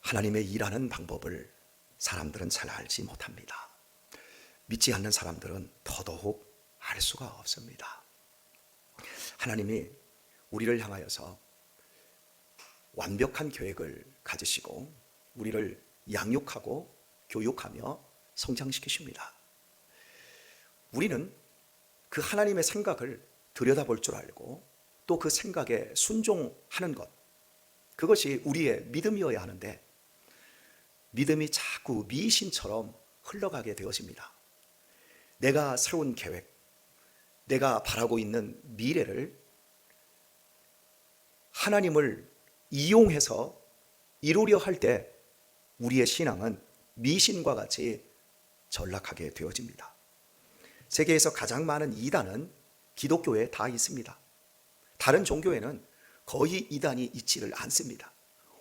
하나님의 일하는 방법을 사람들은 잘 알지 못합니다. 믿지 않는 사람들은 더더욱 알 수가 없습니다. 하나님이 우리를 향하여서 완벽한 계획을 가지시고 우리를 양육하고 교육하며 성장시키십니다. 우리는 그 하나님의 생각을 들여다볼 줄 알고 또 그 생각에 순종하는 것, 그것이 우리의 믿음이어야 하는데 믿음이 자꾸 미신처럼 흘러가게 되어집니다. 내가 세운 계획, 내가 바라고 있는 미래를 하나님을 이용해서 이루려 할 때 우리의 신앙은 미신과 같이 전락하게 되어집니다. 세계에서 가장 많은 이단은 기독교에 다 있습니다. 다른 종교에는 거의 이단이 있지를 않습니다.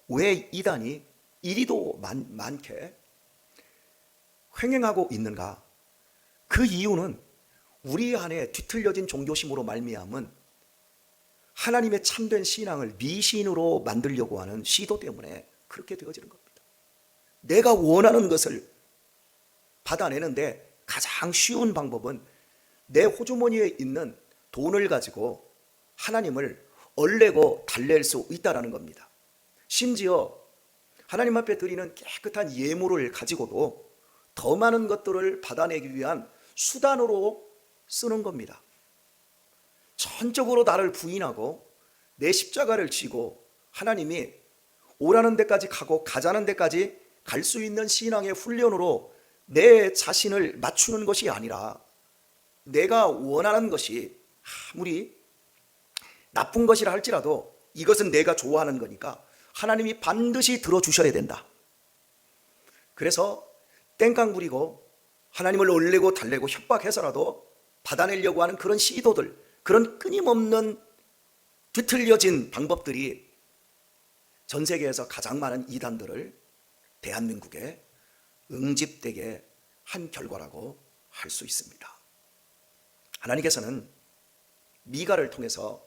왜 이단이 이리도 많게 횡행하고 있는가? 그 이유는 우리 안에 뒤틀려진 종교심으로 말미암은 하나님의 참된 신앙을 미신으로 만들려고 하는 시도 때문에 그렇게 되어지는 겁니다. 내가 원하는 것을 받아내는데 가장 쉬운 방법은 내 호주머니에 있는 돈을 가지고 하나님을 얼레고 달랠 수 있다는 겁니다. 심지어 하나님 앞에 드리는 깨끗한 예물을 가지고도 더 많은 것들을 받아내기 위한 수단으로 쓰는 겁니다. 전적으로 나를 부인하고 내 십자가를 지고 하나님이 오라는 데까지 가고 가자는 데까지 갈 수 있는 신앙의 훈련으로 내 자신을 맞추는 것이 아니라 내가 원하는 것이 아무리 나쁜 것이라 할지라도 이것은 내가 좋아하는 거니까 하나님이 반드시 들어주셔야 된다. 그래서 땡깡 부리고 하나님을 얼레고 달래고 협박해서라도 받아내려고 하는 그런 시도들, 그런 끊임없는 뒤틀려진 방법들이 전 세계에서 가장 많은 이단들을 대한민국에 응집되게 한 결과라고 할 수 있습니다. 하나님께서는 미가를 통해서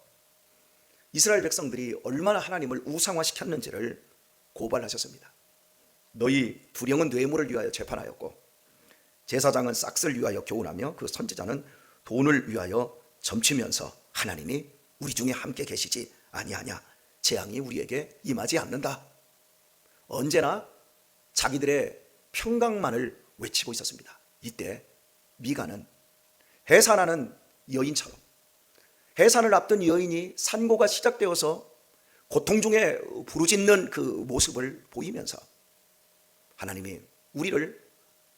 이스라엘 백성들이 얼마나 하나님을 우상화시켰는지를 고발하셨습니다. 너희 두령은 뇌물을 위하여 재판하였고 제사장은 싹스를 위하여 교훈하며 그 선지자는 돈을 위하여 점치면서 하나님이 우리 중에 함께 계시지 아니하냐, 재앙이 우리에게 임하지 않는다. 언제나 자기들의 평강만을 외치고 있었습니다. 이때 미가는 해산하는 여인처럼, 해산을 앞둔 여인이 산고가 시작되어서 고통 중에 부르짖는 그 모습을 보이면서 하나님이 우리를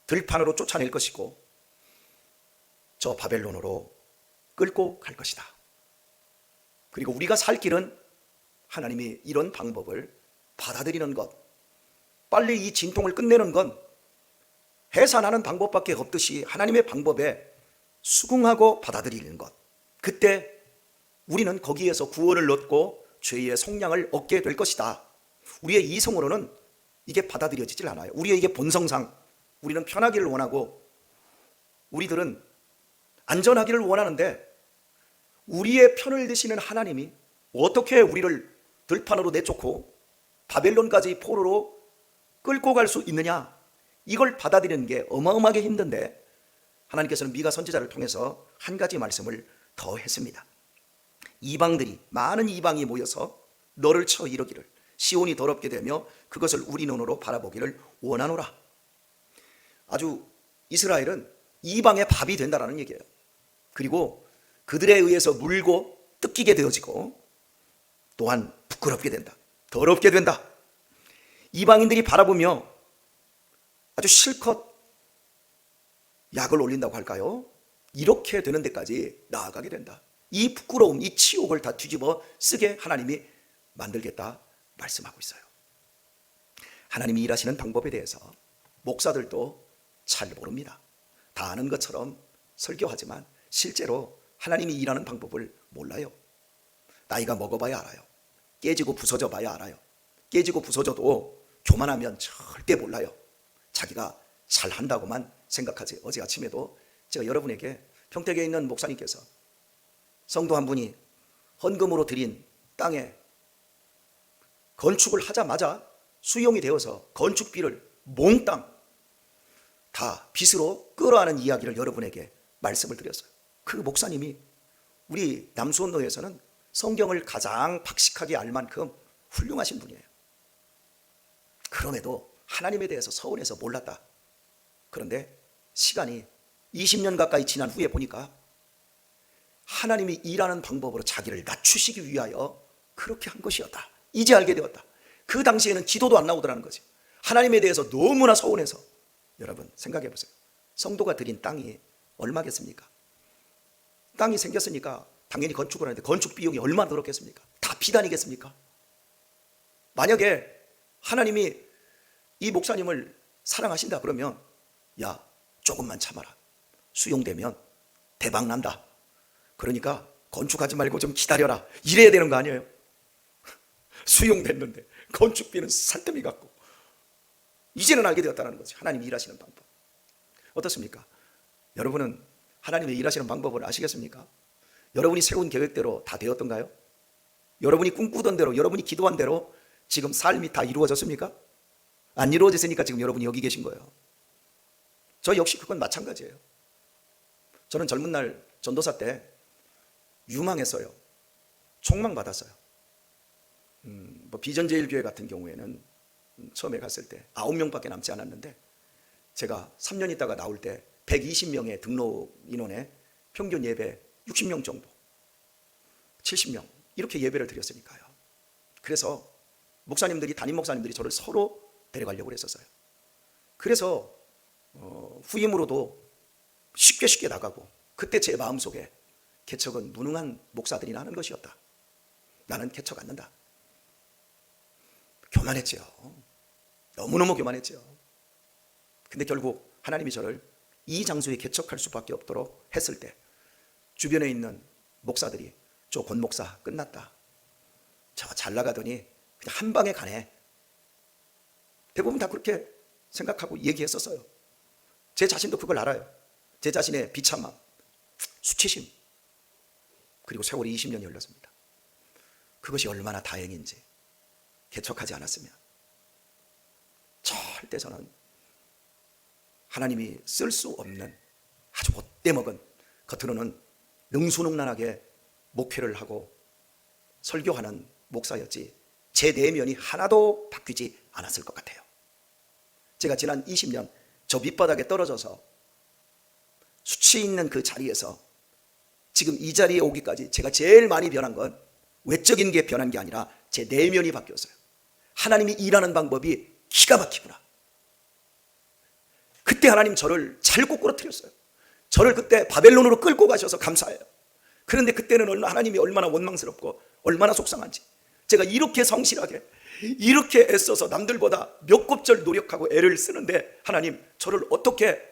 들판으로 쫓아낼 것이고 저 바벨론으로 끌고 갈 것이다. 그리고 우리가 살 길은 하나님이 이런 방법을 받아들이는 것, 빨리 이 진통을 끝내는 건 해산하는 방법밖에 없듯이 하나님의 방법에 수긍하고 받아들이는 것, 그때 우리는 거기에서 구원을 얻고 죄의 속량을 얻게 될 것이다. 우리의 이성으로는 이게 받아들여지질 않아요. 우리의 이게 본성상 우리는 편하기를 원하고 우리들은 안전하기를 원하는데 우리의 편을 드시는 하나님이 어떻게 우리를 들판으로 내쫓고 바벨론까지 포로로 끌고 갈 수 있느냐, 이걸 받아들이는 게 어마어마하게 힘든데 하나님께서는 미가 선지자를 통해서 한 가지 말씀을 더 했습니다. 이방들이, 많은 이방이 모여서 너를 쳐 이르기를 시온이 더럽게 되며 그것을 우리 눈으로 바라보기를 원하노라. 아주 이스라엘은 이방의 밥이 된다라는 얘기예요. 그리고 그들에 의해서 물고 뜯기게 되어지고 또한 부끄럽게 된다, 더럽게 된다. 이방인들이 바라보며 아주 실컷 약을 올린다고 할까요? 이렇게 되는 데까지 나아가게 된다. 이 부끄러움, 이 치욕을 다 뒤집어 쓰게 하나님이 만들겠다 말씀하고 있어요. 하나님이 일하시는 방법에 대해서 목사들도 잘 모릅니다. 다 아는 것처럼 설교하지만 실제로 하나님이 일하는 방법을 몰라요. 나이가 먹어봐야 알아요. 깨지고 부서져 봐야 알아요. 깨지고 부서져도 교만하면 절대 몰라요. 자기가 잘한다고만 생각하지. 어제 아침에도 제가 여러분에게 평택에 있는 목사님께서 성도 한 분이 헌금으로 드린 땅에 건축을 하자마자 수용이 되어서 건축비를 몽땅 다 빚으로 끌어안은 이야기를 여러분에게 말씀을 드렸어요. 그 목사님이 우리 남수원로에서는 성경을 가장 박식하게 알 만큼 훌륭하신 분이에요. 그럼에도 하나님에 대해서 서운해서 몰랐다. 그런데 시간이 20년 가까이 지난 후에 보니까 하나님이 일하는 방법으로 자기를 낮추시기 위하여 그렇게 한 것이었다. 이제 알게 되었다. 그 당시에는 기도도 안 나오더라는 거지. 하나님에 대해서 너무나 서운해서. 여러분 생각해 보세요. 성도가 드린 땅이 얼마겠습니까? 땅이 생겼으니까 당연히 건축을 하는데 건축 비용이 얼마나 들었겠습니까? 다 비단이겠습니까? 만약에 하나님이 이 목사님을 사랑하신다 그러면 야 조금만 참아라. 수용되면 대박 난다. 그러니까 건축하지 말고 좀 기다려라. 이래야 되는 거 아니에요? 수용됐는데 건축비는 산더미 같고. 이제는 알게 되었다는 거지. 하나님이 일하시는 방법. 어떻습니까? 여러분은 하나님의 일하시는 방법을 아시겠습니까? 여러분이 세운 계획대로 다 되었던가요? 여러분이 꿈꾸던 대로, 여러분이 기도한 대로 지금 삶이 다 이루어졌습니까? 안 이루어졌으니까 지금 여러분이 여기 계신 거예요. 저 역시 그건 마찬가지예요. 저는 젊은 날 전도사 때 유망했어요. 촉망받았어요. 비전제일교회 같은 경우에는 처음에 갔을 때 9명밖에 남지 않았는데 제가 3년 있다가 나올 때 120명의 등록 인원에 평균 예배 60명 정도, 70명 이렇게 예배를 드렸으니까요. 그래서 목사님들이, 담임 목사님들이 저를 서로 데려가려고 했었어요. 그래서 후임으로도 쉽게 나가고, 그때 제 마음속에 개척은 무능한 목사들이 나는 것이었다. 나는 개척 않는다. 교만했죠. 너무너무 교만했죠. 근데 결국 하나님이 저를 이 장소에 개척할 수밖에 없도록 했을 때 주변에 있는 목사들이 저 권 목사 끝났다. 저 잘 나가더니 그냥 한 방에 가네. 대부분 다 그렇게 생각하고 얘기했었어요. 제 자신도 그걸 알아요. 제 자신의 비참함, 수치심, 그리고 세월이 20년이 흘렀습니다. 그것이 얼마나 다행인지. 개척하지 않았으면 절대 저는 하나님이 쓸 수 없는 아주 못돼먹은, 겉으로는 능수능란하게 목회를 하고 설교하는 목사였지 제 내면이 하나도 바뀌지 않았을 것 같아요. 제가 지난 20년 저 밑바닥에 떨어져서 수치 있는 그 자리에서 지금 이 자리에 오기까지 제가 제일 많이 변한 건 외적인 게 변한 게 아니라 제 내면이 바뀌었어요. 하나님이 일하는 방법이 기가 막히구나. 그때 하나님 저를 잘 꼬꾸라뜨렸어요. 저를 그때 바벨론으로 끌고 가셔서 감사해요. 그런데 그때는 하나님이 얼마나 원망스럽고 얼마나 속상한지. 제가 이렇게 성실하게, 이렇게 애써서 남들보다 몇 곱절 노력하고 애를 쓰는데 하나님 저를 어떻게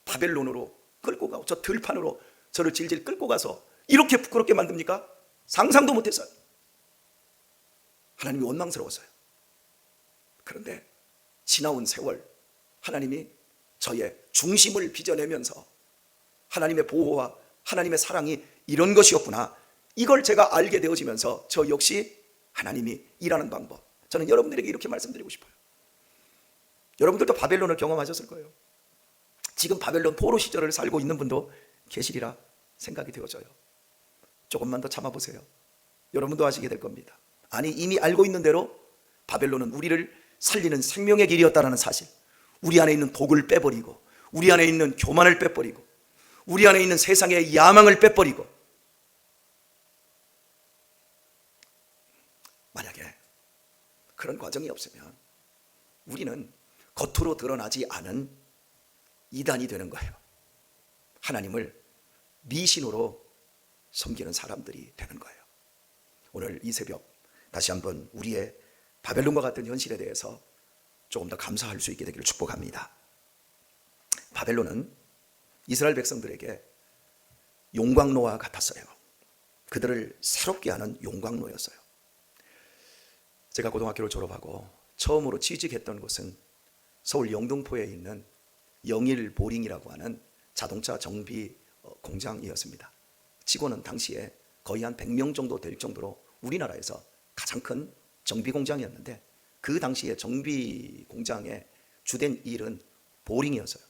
바벨론으로 끌고 가고 저 들판으로 저를 질질 끌고 가서 이렇게 부끄럽게 만듭니까? 상상도 못했어요. 하나님이 원망스러웠어요. 그런데 지나온 세월 하나님이 저의 중심을 빚어내면서 하나님의 보호와 하나님의 사랑이 이런 것이었구나, 이걸 제가 알게 되어지면서 저 역시 하나님이 일하는 방법, 저는 여러분들에게 이렇게 말씀드리고 싶어요. 여러분들도 바벨론을 경험하셨을 거예요. 지금 바벨론 포로 시절을 살고 있는 분도 계시리라 생각이 되어져요. 조금만 더 참아보세요. 여러분도 아시게 될 겁니다. 아니, 이미 알고 있는 대로 바벨론은 우리를 살리는 생명의 길이었다는 사실, 우리 안에 있는 독을 빼버리고, 우리 안에 있는 교만을 빼버리고, 우리 안에 있는 세상의 야망을 빼버리고, 만약에 그런 과정이 없으면 우리는 겉으로 드러나지 않은 이단이 되는 거예요. 하나님을 미신으로 섬기는 사람들이 되는 거예요. 오늘 이 새벽 다시 한번 우리의 바벨론과 같은 현실에 대해서 조금 더 감사할 수 있게 되기를 축복합니다. 바벨론은 이스라엘 백성들에게 용광로와 같았어요. 그들을 새롭게 하는 용광로였어요. 제가 고등학교를 졸업하고 처음으로 취직했던 곳은 서울 영등포에 있는 영일보링이라고 하는 자동차 정비 공장이었습니다. 직원은 당시에 거의 한 100명 정도 될 정도로 우리나라에서 가장 큰 정비 공장이었는데, 그 당시에 정비 공장의 주된 일은 보링이었어요.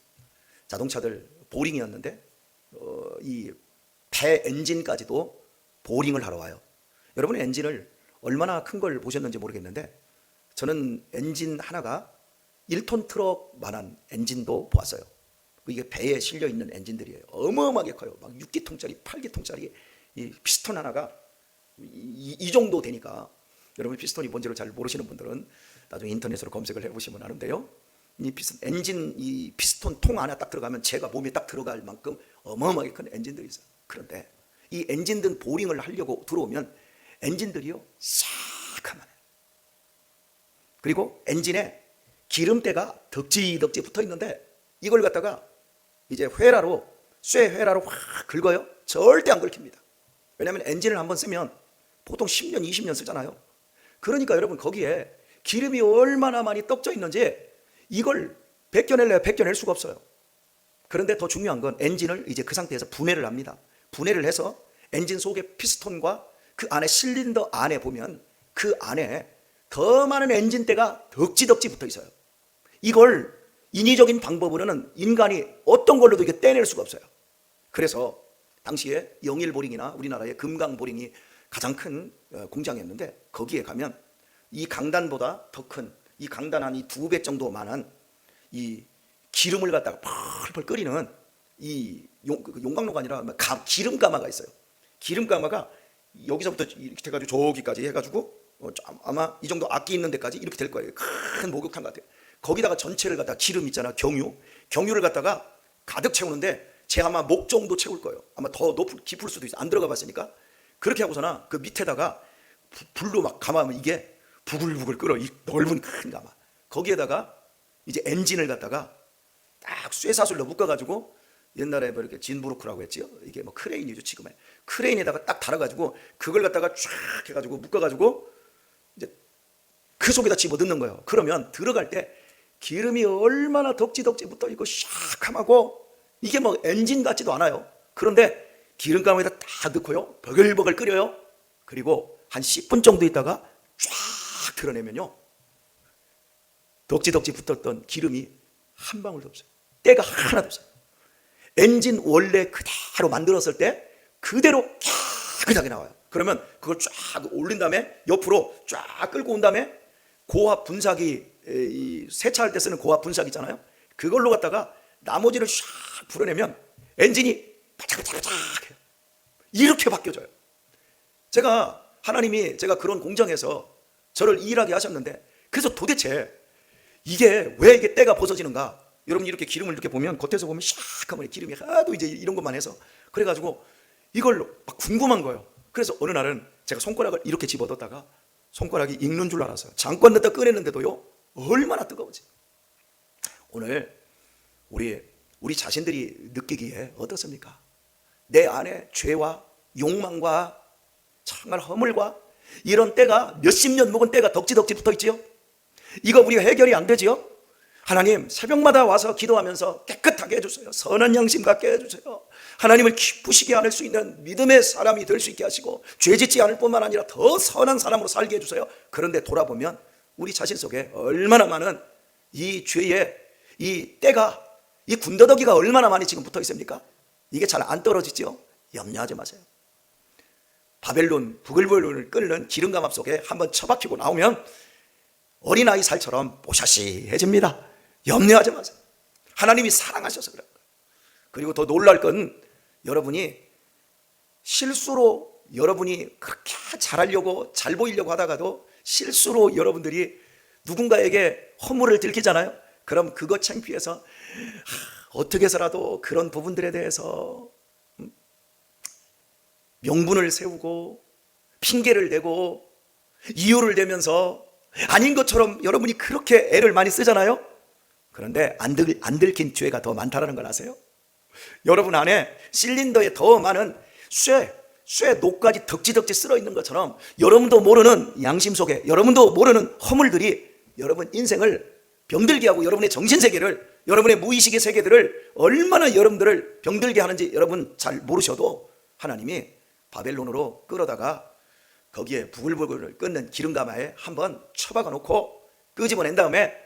자동차들 보링이었는데 이 배 엔진까지도 보링을 하러 와요. 여러분 엔진을 얼마나 큰 걸 보셨는지 모르겠는데 저는 엔진 하나가 1톤 트럭만한 엔진도 보았어요. 이게 배에 실려 있는 엔진들이에요. 어마어마하게 커요. 막 6기통짜리, 8기통짜리 이 피스톤 하나가 이 정도 되니까 여러분 피스톤이 뭔지를 잘 모르시는 분들은 나중에 인터넷으로 검색을 해보시면 아는데요. 이 피스톤 엔진 이 피스톤 통 하나 딱 들어가면 제가 몸에 딱 들어갈 만큼 어마어마하게 큰 엔진들이 있어요. 그런데 이 엔진들 보링을 하려고 들어오면 엔진들이요 새카만해요. 그리고 엔진에 기름때가 덕지덕지 붙어 있는데 이걸 갖다가 이제 회라로 쇠 회라로 확 긁어요. 절대 안 긁힙니다. 왜냐하면 엔진을 한번 쓰면 보통 10년 20년 쓰잖아요. 그러니까 여러분 거기에 기름이 얼마나 많이 떡져 있는지 이걸 벗겨낼 수가 없어요. 그런데 더 중요한 건 엔진을 이제 그 상태에서 분해를 합니다. 분해를 해서 엔진 속의 피스톤과 그 안에 실린더 안에 보면 그 안에 더 많은 엔진대가 덕지덕지 붙어 있어요. 이걸 인위적인 방법으로는 인간이 어떤 걸로도 이게 떼낼 수가 없어요. 그래서 당시에 영일보링이나 우리나라의 금강보링이 가장 큰 공장이었는데 거기에 가면 이 강단보다 더 큰 이 강단 한 이 2배 정도 많은 이 기름을 갖다가 펄펄 끓이는 이 용광로가 아니라 기름가마가 있어요. 기름가마가 여기서부터 이렇게 돼가지고 저기까지 해가지고 아마 이 정도 악기 있는 데까지 이렇게 될 거예요. 큰 목욕탕 같아요. 거기다가 전체를 갖다가 기름 있잖아, 경유를 갖다가 가득 채우는데 제 아마 목 정도 채울 거예요. 아마 더 깊을 수도 있어. 안 들어가 봤으니까. 그렇게 하고서나 그 밑에다가 불로 막 감아면 이게 부글부글 끓어. 이 넓은 큰 가마. 거기에다가 이제 엔진을 갖다가 딱 쇠사슬로 묶어가지고 옛날에 뭐 이렇게 진부르크라고 했지요. 이게 뭐 크레인이죠 지금의. 크레인에다가 딱 달아가지고 그걸 갖다가 쫙 해가지고 묶어가지고 이제 그 속에다 집어 넣는 거예요. 그러면 들어갈 때 기름이 얼마나 덕지덕지 붙어 있고 샤캄하고 이게 뭐 엔진 같지도 않아요. 그런데 기름가마에다 딱 넣고요. 버글버글 끓여요. 그리고 한 10분 정도 있다가 쫙 드러내면요. 덕지덕지 붙었던 기름이 한 방울도 없어요. 때가 하나도 없어요. 엔진 원래 그대로 만들었을 때 그대로 깨끗하게 나와요. 그러면 그걸 쫙 올린 다음에 옆으로 쫙 끌고 온 다음에 고압 분사기, 이 세차할 때 쓰는 고압 분사기 있잖아요. 그걸로 갖다가 나머지를 쫙 불어내면 엔진이 바짝바짝바짝해요. 이렇게 바뀌어져요. 하나님이 제가 그런 공장에서 저를 일하게 하셨는데 그래서 도대체 이게 왜 이게 때가 벗어지는가? 여러분 이렇게 기름을 이렇게 보면 겉에서 보면 샥하면 기름이 하도 이제 이런 것만 해서 그래가지고 이걸 막 궁금한 거예요. 그래서 어느 날은 제가 손가락을 이렇게 집어넣다가 손가락이 익는 줄 알았어요. 잠깐 넣다 꺼냈는데도요 얼마나 뜨거운지. 오늘 우리 자신들이 느끼기에 어떻습니까? 내 안에 죄와 욕망과 정말 허물과 이런 때가 몇십 년 묵은 때가 덕지덕지 붙어있지요. 이거 우리가 해결이 안 되지요. 하나님 새벽마다 와서 기도하면서 깨끗하게 해주세요. 선한 양심 갖게 해주세요. 하나님을 기쁘시게 할 수 있는 믿음의 사람이 될 수 있게 하시고 죄짓지 않을 뿐만 아니라 더 선한 사람으로 살게 해주세요. 그런데 돌아보면 우리 자신 속에 얼마나 많은 이 죄의 이 때가 이 군더더기가 얼마나 많이 지금 붙어 있습니까? 이게 잘 안 떨어지죠. 염려하지 마세요. 바벨론 부글부글 끓는 기름감압 속에 한번 처박히고 나오면 어린아이 살처럼 보샤시해집니다. 염려하지 마세요. 하나님이 사랑하셔서 그래요. 그리고 더 놀랄 건 여러분이 실수로 여러분이 그렇게 잘하려고 잘 보이려고 하다가도 실수로 여러분들이 누군가에게 허물을 들키잖아요. 그럼 그거 창피해서 어떻게 해서라도 그런 부분들에 대해서 명분을 세우고 핑계를 대고 이유를 대면서 아닌 것처럼 여러분이 그렇게 애를 많이 쓰잖아요. 그런데 안 들킨 죄가 더 많다는 걸 아세요? 여러분 안에 실린더에 더 많은 쇠 녹까지 덕지덕지 쓸어 있는 것처럼 여러분도 모르는 양심 속에 여러분도 모르는 허물들이 여러분 인생을 병들게 하고 여러분의 정신세계를 여러분의 무의식의 세계들을 얼마나 여러분들을 병들게 하는지 여러분 잘 모르셔도 하나님이 바벨론으로 끌어다가 거기에 부글부글 끓는 기름가마에 한번 처박아 놓고 끄집어낸 다음에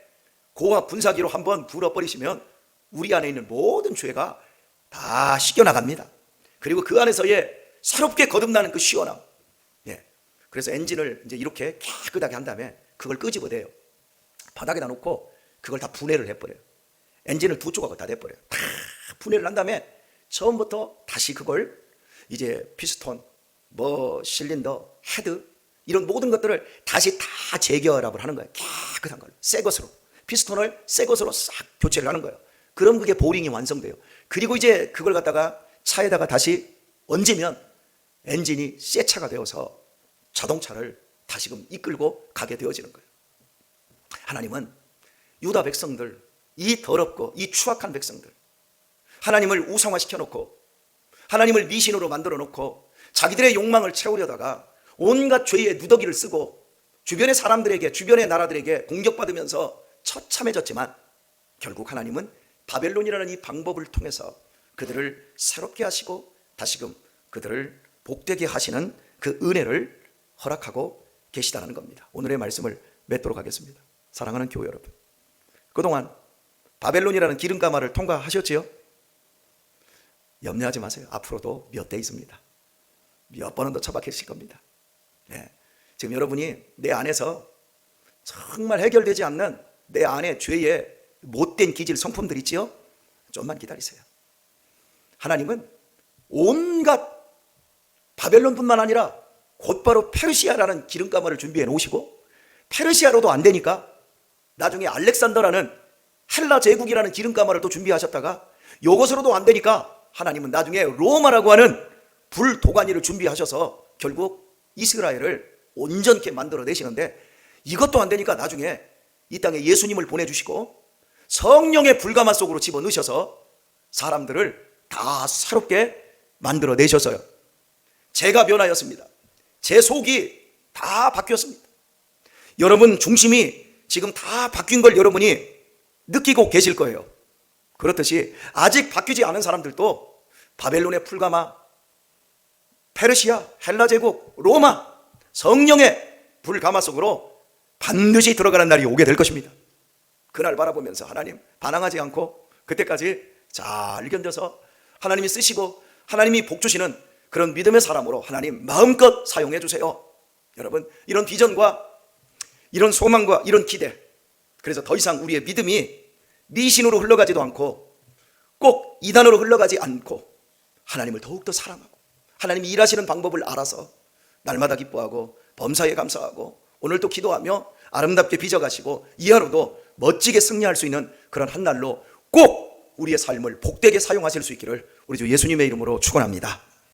고압 분사기로 한번 불어버리시면 우리 안에 있는 모든 죄가 다 씻겨나갑니다. 그리고 그 안에서의 새롭게 거듭나는 그 시원함. 예. 그래서 엔진을 이제 이렇게 깨끗하게 한 다음에 그걸 끄집어내요. 바닥에다 놓고 그걸 다 분해를 해버려요. 엔진을 두 조각을 다 내버려요. 다 분해를 한 다음에 처음부터 다시 그걸 이제 피스톤, 실린더, 헤드 이런 모든 것들을 다시 다 재결합을 하는 거예요. 깨끗한 걸로, 새 것으로. 피스톤을 새 것으로 싹 교체를 하는 거예요. 그럼 그게 보링이 완성돼요. 그리고 이제 그걸 갖다가 차에다가 다시 얹으면 엔진이 새 차가 되어서 자동차를 다시금 이끌고 가게 되어지는 거예요. 하나님은 유다 백성들, 이 더럽고 이 추악한 백성들, 하나님을 우상화시켜 놓고 하나님을 미신으로 만들어 놓고 자기들의 욕망을 채우려다가 온갖 죄의 누더기를 쓰고 주변의 사람들에게, 주변의 나라들에게 공격받으면서 처참해졌지만 결국 하나님은 바벨론이라는 이 방법을 통해서 그들을 새롭게 하시고 다시금 그들을 복되게 하시는 그 은혜를 허락하고 계시다는 겁니다. 오늘의 말씀을 맺도록 하겠습니다. 사랑하는 교회 여러분, 그동안 바벨론이라는 기름가마를 통과하셨지요? 염려하지 마세요. 앞으로도 몇 대 있습니다. 몇 번은 더 처박히실 겁니다. 네. 지금 여러분이 내 안에서 정말 해결되지 않는 내 안에 죄의 못된 기질 성품들 있지요? 좀만 기다리세요. 하나님은 온갖 바벨론뿐만 아니라 곧바로 페르시아라는 기름가마를 준비해 놓으시고, 페르시아로도 안 되니까 나중에 알렉산더라는 헬라 제국이라는 기름가마를 또 준비하셨다가 요것으로도 안 되니까 하나님은 나중에 로마라고 하는 불도가니를 준비하셔서 결국 이스라엘을 온전케 만들어내시는데, 이것도 안 되니까 나중에 이 땅에 예수님을 보내주시고 성령의 불가마 속으로 집어넣으셔서 사람들을 다 새롭게 만들어내셨어요. 제가 변하였습니다. 제 속이 다 바뀌었습니다. 여러분 중심이 지금 다 바뀐 걸 여러분이 느끼고 계실 거예요. 그렇듯이 아직 바뀌지 않은 사람들도 바벨론의 풀가마, 페르시아, 헬라 제국, 로마, 성령의 불가마 속으로 반드시 들어가는 날이 오게 될 것입니다. 그날 바라보면서 하나님 반항하지 않고 그때까지 잘 견뎌서 하나님이 쓰시고 하나님이 복 주시는 그런 믿음의 사람으로 하나님 마음껏 사용해 주세요. 여러분, 이런 비전과 이런 소망과 이런 기대, 그래서 더 이상 우리의 믿음이 미신으로 흘러가지도 않고 꼭 이단으로 흘러가지 않고 하나님을 더욱더 사랑하고 하나님이 일하시는 방법을 알아서 날마다 기뻐하고 범사에 감사하고 오늘도 기도하며 아름답게 빚어가시고 이 하루도 멋지게 승리할 수 있는 그런 한 날로 꼭 우리의 삶을 복되게 사용하실 수 있기를 우리 주 예수님의 이름으로 축원합니다.